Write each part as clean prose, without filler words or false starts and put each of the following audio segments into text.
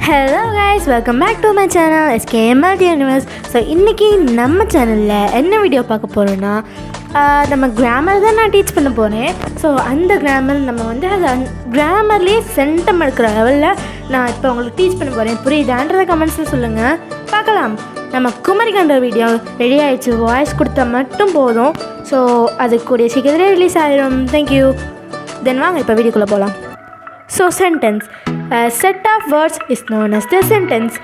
Hello guys, welcome back to my channel SKMLT universe. So இன்றைக்கி நம்ம சேனலில் என்ன வீடியோ பார்க்க போகிறோன்னா, நம்ம கிராமர் தான் நான் டீச் பண்ண போகிறேன். ஸோ அந்த கிராமர் நம்ம வந்து அதை கிராமர்லேயே சென்டம் எடுக்கிற லெவலில் நான் இப்போ உங்களுக்கு டீச் பண்ண போகிறேன். புரியுதான்றதை கமெண்ட்ஸில் சொல்லுங்கள், பார்க்கலாம். நம்ம குமரிக்கண்ட வீடியோ ரெடி ஆகிடுச்சு, வாய்ஸ் கொடுத்தா மட்டும் போதும். ஸோ அது கூடிய சீக்கிரத்திலே ரிலீஸ் ஆகிடும். தேங்க்யூ. தென் வாங்க இப்போ வீடியோக்குள்ளே போகலாம். So sentence, set of words is known as the sentence.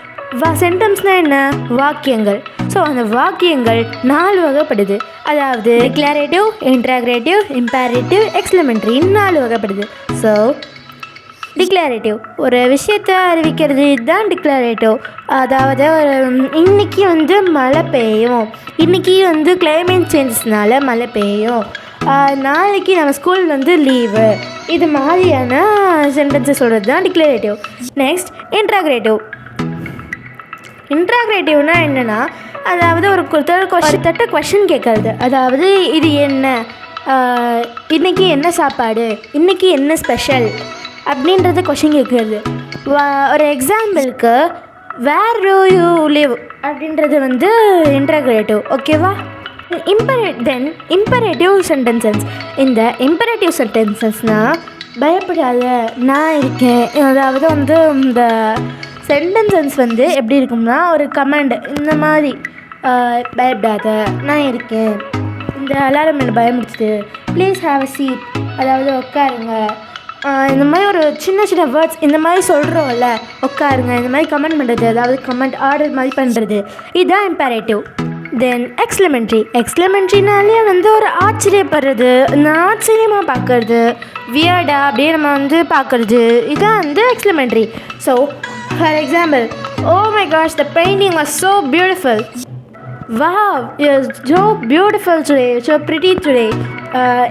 சென்டென்ஸ்னால் என்ன? வாக்கியங்கள். ஸோ அந்த வாக்கியங்கள் 4 வகைப்படுது. அதாவது டிக்ளரேட்டிவ், இன்ட்ராகரேட்டிவ், இம்பேரேட்டிவ், எக்ஸ்க்ளமேட்டரி 4 வகைப்படுது. ஸோ டிக்ளரேட்டிவ் ஒரு விஷயத்தை அறிவிக்கிறது, இதுதான் டிக்ளரேட்டிவ். அதாவது இன்றைக்கி வந்து மழை பெய்யும், இன்றைக்கி வந்து கிளைமேட் சேஞ்சஸ்னால மழை பெய்யும், நாளைக்கு நம்ம ஸ்கூல் வந்து லீவு, இது மாதிரியான சென்டென்ஸை சொல்கிறது தான் டிக்ளரேட்டிவ். நெக்ஸ்ட் இன்ட்ராகரேட்டிவ். இன்ட்ராகரேட்டிவ்னா என்னென்னா, அதாவது ஒரு கொஷின் கேட்குறது. அதாவது இது என்ன, இன்றைக்கி என்ன சாப்பாடு, இன்றைக்கி என்ன ஸ்பெஷல் அப்படின்றத கொஷின் கேட்குறது. ஒரு எக்ஸாம்பிளுக்கு வேர் டு யூ லிவ் அப்படின்றது வந்து இன்ட்ராகரேட்டிவ். ஓகேவா? Imperative sentences. இந்த இம்பரேட்டிவ் சென்டென்சஸ்னால் பயப்படாத, நான் இருக்கேன். அதாவது வந்து இந்த சென்டென்சஸ் வந்து எப்படி இருக்கும்னா, ஒரு கமாண்ட் இந்த மாதிரி, பயப்படாத, நான் இருக்கேன், இந்த அலாரம் என்ன பயமுடுத்துது, ப்ளீஸ் ஹாவ் அ சீட், அதாவது உட்காருங்க, இந்த மாதிரி ஒரு சின்ன சின்ன வேர்ட்ஸ் இந்த மாதிரி சொல்கிறோம்ல, உட்காருங்க, இந்த மாதிரி கமெண்ட் பண்ணுறது, அதாவது கமெண்ட் ஆர்டர் மாதிரி பண்ணுறது, இதுதான் இம்பரேட்டிவ். தென் எக்ஸ்க்ளமேட்டரி. எக்ஸ்க்ளமேட்டரினாலே வந்து ஒரு ஆச்சரியப்படுறது, ஆச்சரியமாக பார்க்குறது, வியர்டாக அப்படியே நம்ம வந்து பார்க்குறது, இதுதான் வந்து exclamatory. So for example, oh my gosh, the painting was so beautiful, wow you so beautiful today, so pretty today,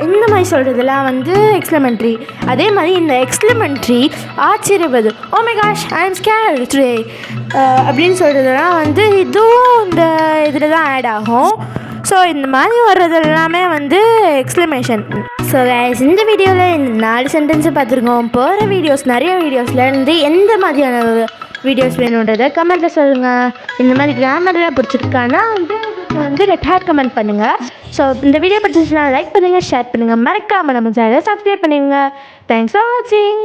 இந்த மாதிரி சொல்கிறதுலாம் வந்து எக்ஸ்க்ளமேட்டரி. அதே மாதிரி இந்த எக்ஸ்க்ளமேட்டரி ஆச்சரியப்படுது, oh my gosh I am scared today அப்படின்னு சொல்கிறதுலாம் வந்து இதுவும் இந்த இதில் தான் ஆட் ஆகும். ஸோ இந்த மாதிரி வர்றது எல்லாமே வந்து எக்ஸ்க்ளமேஷன். ஸோ கைஸ், இந்த வீடியோவில் இந்த 4 சென்டென்ஸை பார்த்துருக்கோம். போகிற வீடியோஸ், நிறைய வீடியோஸ்லேருந்து எந்த மாதிரியான வீடியோஸ் வேணுன்றதை கமெண்ட்டில் சொல்லுங்கள். இந்த மாதிரி கிராமர்லாம் பிடிச்சிருக்கானா வந்து ரெட் ஹார்ட் கமெண்ட் பண்ணுங்கள். ஸோ இந்த வீடியோ பிடிச்சிச்சுன்னா லைக் பண்ணுங்கள், ஷேர் பண்ணுங்கள், மறக்காமல் நம்ம சேனலை சப்ஸ்கிரைப் பண்ணுங்கள். தேங்க்ஸ் ஃபார் வாட்சிங்.